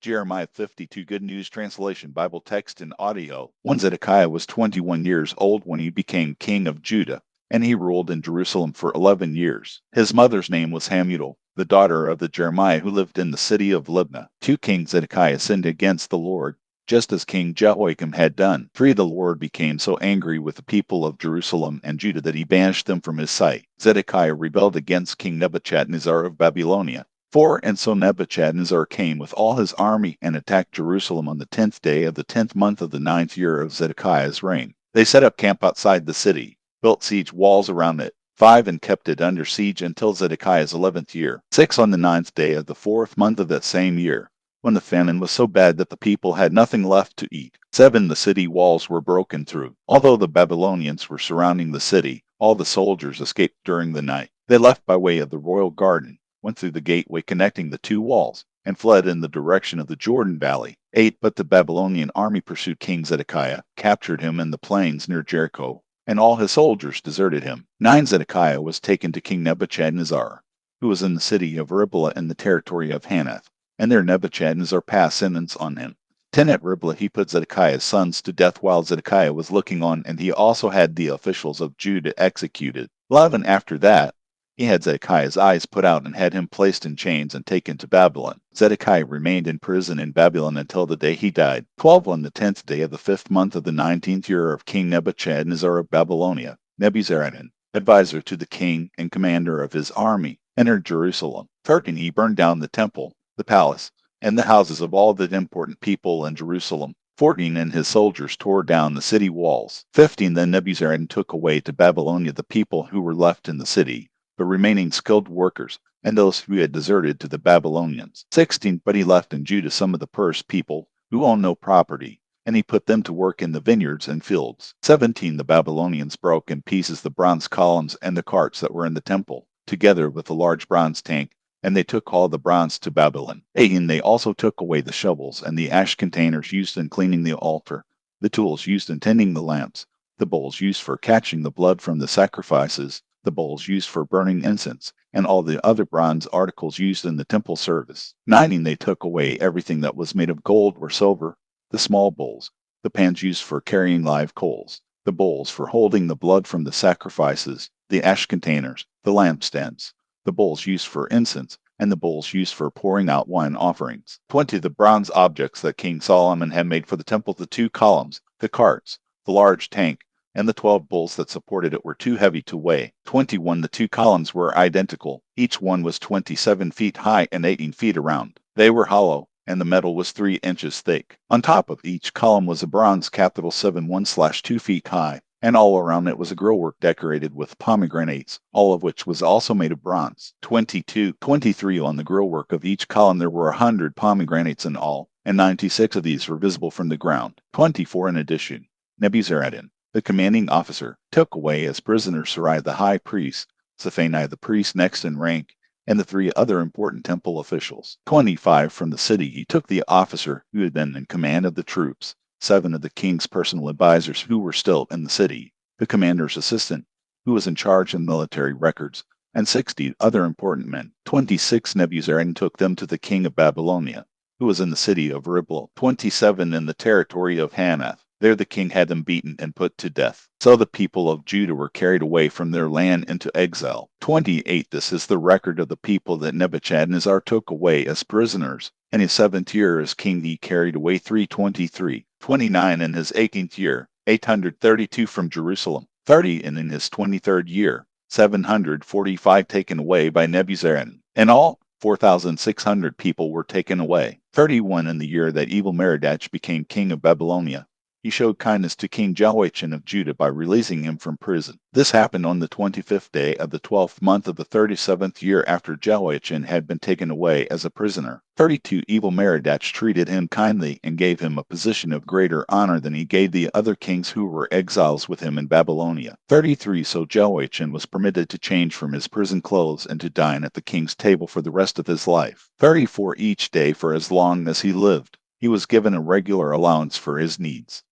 Jeremiah 52 Good News Translation Bible text and audio. When Zedekiah was 21 years old when he became king of Judah, and he ruled in Jerusalem for 11 years. His mother's name was Hamutal, the daughter of the Jeremiah who lived in the city of Libnah. 2 King Zedekiah sinned against the Lord, just as King Jehoiakim had done. 3 The Lord became so angry with the people of Jerusalem and Judah that he banished them from his sight. Zedekiah rebelled against King Nebuchadnezzar of Babylonia. 4 And so Nebuchadnezzar came with all his army and attacked Jerusalem on the 10th day of the 10th month of the 9th year of Zedekiah's reign. They set up camp outside the city, built siege walls around it. 5 And kept it under siege until Zedekiah's 11th year. 6 On the 9th day of the 4th month of that same year, when the famine was so bad that the people had nothing left to eat. 7 The city walls were broken through. Although the Babylonians were surrounding the city, all the soldiers escaped during the night. They left by way of the royal garden, went through the gateway connecting the two walls, and fled in the direction of the Jordan Valley. 8 But the Babylonian army pursued King Zedekiah, captured him in the plains near Jericho, and all his soldiers deserted him. 9 Zedekiah was taken to King Nebuchadnezzar, who was in the city of Riblah in the territory of Hanath, and there Nebuchadnezzar passed sentence on him. 10 At Riblah he put Zedekiah's sons to death while Zedekiah was looking on, and he also had the officials of Judah executed. 11 After that, he had Zedekiah's eyes put out and had him placed in chains and taken to Babylon. Zedekiah remained in prison in Babylon until the day he died. 12 On the 10th day of the 5th month of the 19th year of King Nebuchadnezzar of Babylonia, Nebuzaradan, advisor to the king and commander of his army, entered Jerusalem. 13 He burned down the temple, the palace, and the houses of all the important people in Jerusalem. 14 And his soldiers tore down the city walls. 15 Then Nebuzaradan took away to Babylonia the people who were left in the city, the remaining skilled workers, and those who had deserted to the Babylonians. 16 But he left in Judah some of the Purs people, who owned no property, and he put them to work in the vineyards and fields. 17 The Babylonians broke in pieces the bronze columns and the carts that were in the temple, together with the large bronze tank, and they took all the bronze to Babylon. 18 They also took away the shovels and the ash containers used in cleaning the altar, the tools used in tending the lamps, the bowls used for catching the blood from the sacrifices, the bowls used for burning incense, and all the other bronze articles used in the temple service. 19 They took away everything that was made of gold or silver, the small bowls, the pans used for carrying live coals, the bowls for holding the blood from the sacrifices, the ash containers, the lampstands, the bowls used for incense, and the bowls used for pouring out wine offerings. 20 The bronze objects that King Solomon had made for the temple, the 2 columns, the carts, the large tank, and the 12 bulls that supported it were too heavy to weigh. 21 The 2 columns were identical. Each one was 27 feet high and 18 feet around. They were hollow, and the metal was 3 inches thick. On top of each column was a bronze capital 7 1/2 feet high, and all around it was a grillwork decorated with pomegranates, all of which was also made of bronze. 23 On the grillwork of each column there were 100 pomegranates in all, and 96 of these were visible from the ground. 24 In addition, Nebuzaradan, the commanding officer, took away as prisoners Sariah the high priest, Zephaniah the priest next in rank, and the 3 other important temple officials. 25 From the city he took the officer who had been in command of the troops, 7 of the king's personal advisors who were still in the city, the commander's assistant, who was in charge of military records, and 60 other important men. 26 Nebuzaradan took them to the king of Babylonia, who was in the city of Riblah. 27 In the territory of Hanath. There the king had them beaten and put to death. So the people of Judah were carried away from their land into exile. 28 This is the record of the people that Nebuchadnezzar took away as prisoners. In his 7th year as king he carried away 323. 29 In his 18th year, 832 from Jerusalem. 30 And in his 23rd year, 745 taken away by Nebuzaradan. In all, 4,600 people were taken away. 31 In the year that Evil-Merodach became king of Babylonia, he showed kindness to King Jehoiachin of Judah by releasing him from prison. This happened on the 25th day of the 12th month of the 37th year after Jehoiachin had been taken away as a prisoner. 32 Evil-Merodach treated him kindly and gave him a position of greater honor than he gave the other kings who were exiles with him in Babylonia. 33 So Jehoiachin was permitted to change from his prison clothes and to dine at the king's table for the rest of his life. 34 Each day for as long as he lived, he was given a regular allowance for his needs.